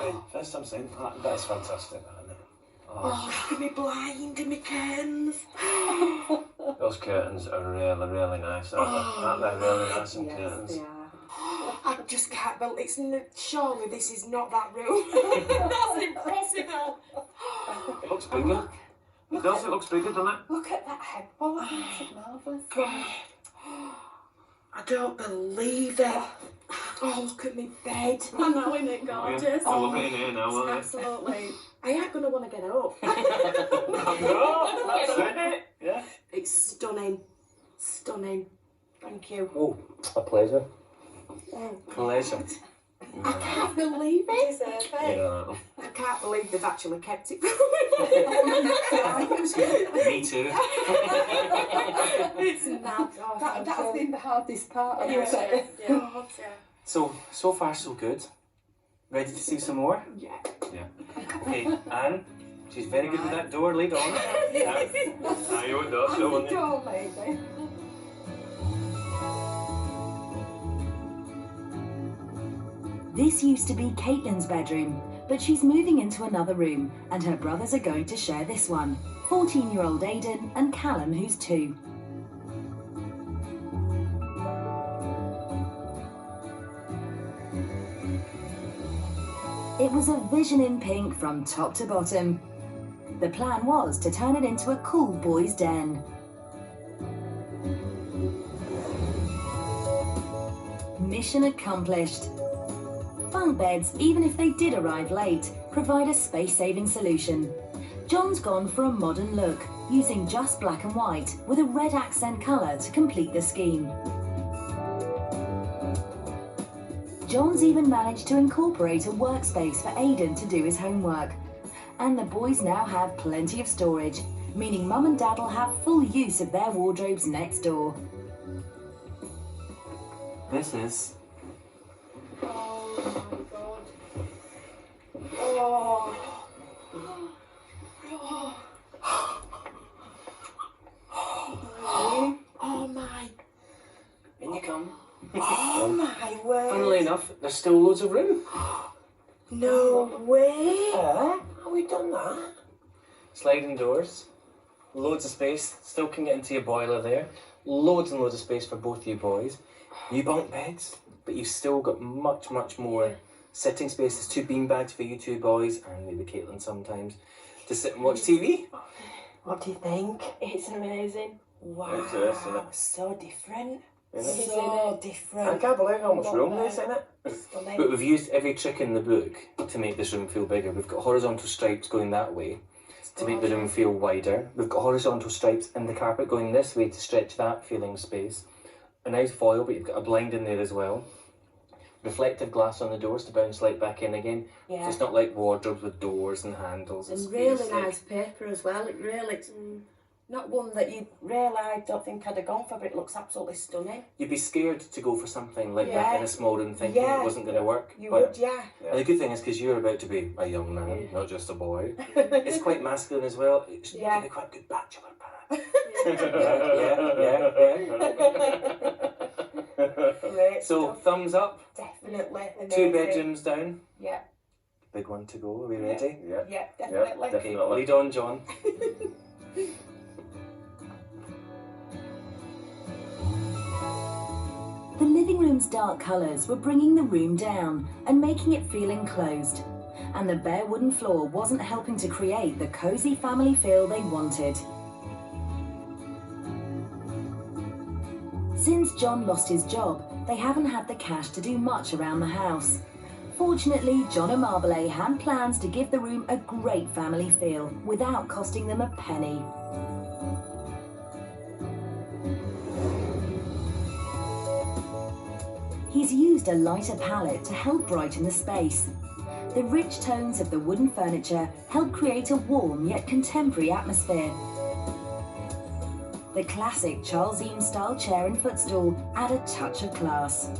Hey, first time seeing that. That is fantastic, isn't it? Oh, look at me blind and me curtains. Those curtains are really, really nice, aren't they? Aren't they really nice and curtains? I just can't believe surely this is not that room. That's impossible. It looks bigger. It does, it looks bigger, doesn't it? Look at that headboard. It's marvellous. I don't believe it. Oh, look at me bed. I know, isn't it gorgeous? I love it in here now, won't it? Absolutely. I ain't going to want to get up. No, that's it. Yeah. It's stunning. Stunning. Thank you. Oh, a pleasure. Oh, Pleasure. I can't believe it. Yeah. I can't believe they've actually kept it. Me too. It's not. That's been the hardest part of it. Yeah. So far so good. Ready to see some more? Yeah. Yeah. Okay, Anne, she's very good with that door, lead on. Yes. Now you would know, so wouldn't you? Oh, maybe. This used to be Caitlin's bedroom, but she's moving into another room and her brothers are going to share this one. 14-year-old Aidan and Callum, who's 2. It was a vision in pink from top to bottom. The plan was to turn it into a cool boys' den. Mission accomplished. Bunk beds, even if they did arrive late, provide a space-saving solution. John's gone for a modern look, using just black and white, with a red accent colour to complete the scheme. John's even managed to incorporate a workspace for Aidan to do his homework. And the boys now have plenty of storage, meaning Mum and Dad will have full use of their wardrobes next door. This is... Oh my. In you come. Oh my word. Funnily enough, there's still loads of room. No way. Have we done that? Sliding doors, loads of space, still can get into your boiler there. Loads and loads of space for both you boys. You bunk beds, but you've still got much, much more sitting space. There's 2 beanbags for you 2 boys, and maybe Caitlin sometimes, to sit and watch TV. What do you think? It's amazing. Wow. It's nice, isn't it? So different. Isn't it? So different. I can't believe how much room there's in it. Stunning. But we've used every trick in the book to make this room feel bigger. We've got horizontal stripes going that way to make the room feel wider. We've got horizontal stripes in the carpet going this way to stretch that feeling space. A nice foil, but you've got a blind in there as well. Reflective glass on the doors to bounce light back in again. Yeah. So it's not like wardrobes with doors and handles. And really nice paper as well. It really, it's not one that you really, I don't think I'd have gone for, but it looks absolutely stunning. You'd be scared to go for something like Yeah. that in a small room thinking it wasn't going to work. You but, would, yeah. And the good thing is, because you're about to be a young man, not just a boy, it's quite masculine as well. It's Yeah. be quite a good bachelor pad. Great So, stuff. thumbs up. Definitely. 2 amazing. bedrooms down. Yeah. Big one to go. Are we ready? Yeah, definitely. Okay, lead on, John. The living room's dark colours were bringing the room down and making it feel enclosed. And the bare wooden floor wasn't helping to create the cosy family feel they wanted. Since John lost his job, they haven't had the cash to do much around the house. Fortunately, John and Marble had plans to give the room a great family feel without costing them a penny. He's used a lighter palette to help brighten the space. The rich tones of the wooden furniture help create a warm yet contemporary atmosphere. The classic Charles Eames style chair and footstool add a touch of class.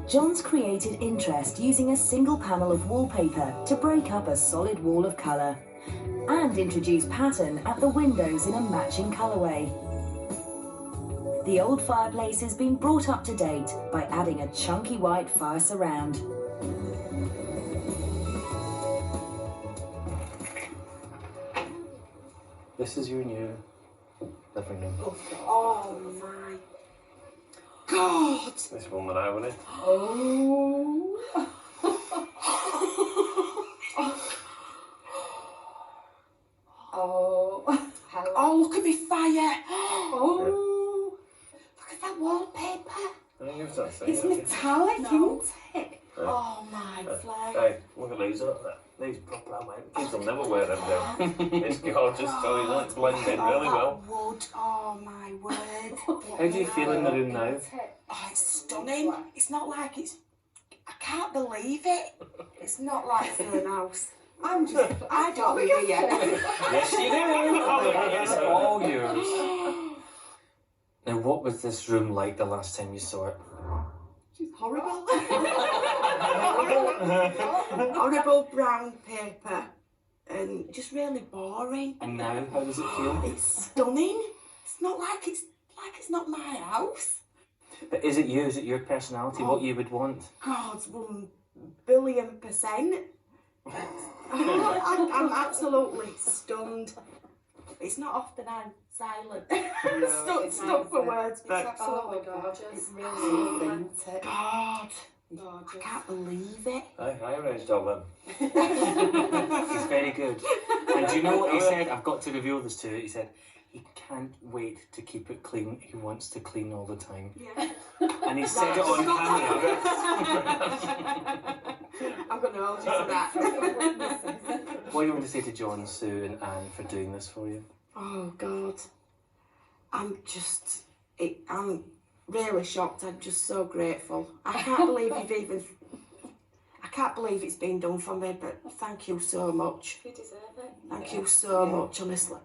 John's created interest using a single panel of wallpaper to break up a solid wall of colour, and introduce pattern at the windows in a matching colourway. The old fireplace has been brought up to date by adding a chunky white fire surround. This is your new living room. Oh my God! This one that I wanted. Oh. Oh. Oh, look at me fire. Oh. Look at that wallpaper. You've done so. It's metallic, isn't it? Yeah. Oh my flag. Hey, look at these. These proper white kids will never wear them down. It's gorgeous, so you don't blend in really well. Wood. Oh my word. How do you feel in the room now? Oh, it's stunning. It's not like it's... I can't believe it. It's not like Fern House. I'm just... I don't live here yet. Yes, you do. It's all yours. Now, what was this room like the last time you saw it? She's horrible. Horrible brown paper. And just really boring. And now, how does it feel? It's stunning. It's not like it's like it's not my house. But is it you? Is it your personality? What you would want? God, 1,000,000,000%. I'm absolutely stunned. It's not often I'm silent. Stuck for words. It's absolutely gorgeous. It really is. God. I can't believe it. I arranged all that. He's very good. And do you know what he said? I've got to reveal this to you. He said he can't wait to keep it clean. He wants to clean all the time. Yeah. And he said it on camera. I'm going to hold you to that. What do you want to say to John, Sue and Anne for doing this for you? Oh, God. I'm really shocked. I'm just so grateful. I can't believe I can't believe it's been done for me, but thank you so much. You deserve it. Thank you so much, honestly.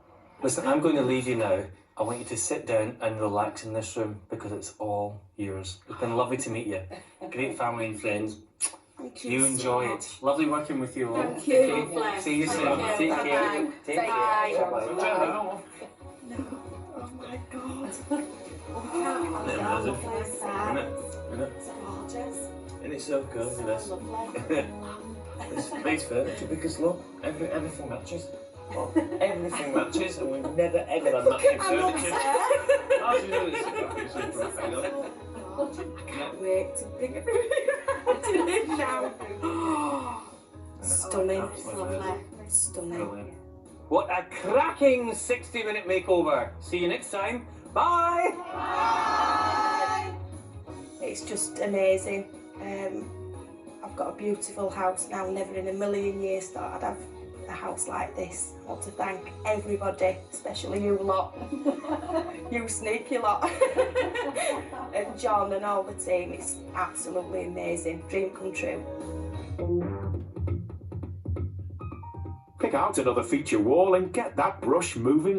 Listen, I'm going to leave you now. I want you to sit down and relax in this room because it's all yours. It's been lovely to meet you. Great family and friends. Thank you enjoy it. Lovely working with you all. Thank you. Okay. See you soon. Take care. Take care. Bye. Oh my God. It's gorgeous. And it's so cool, this. It's nice furniture because look, everything matches. Well, everything matches, and we've never ever had matching furniture. How do you know it's super professional? I can't wait to bring it now. Stunning. Stunning. Brilliant. What a cracking 60-minute makeover. See you next time. Bye. Bye. It's just amazing. I've got a beautiful house now. Never in a million years thought I'd have a house like this. I want to thank everybody, especially you lot, you sneaky lot, and John and all the team. It's absolutely amazing. Dream come true. Pick out another feature wall and get that brush moving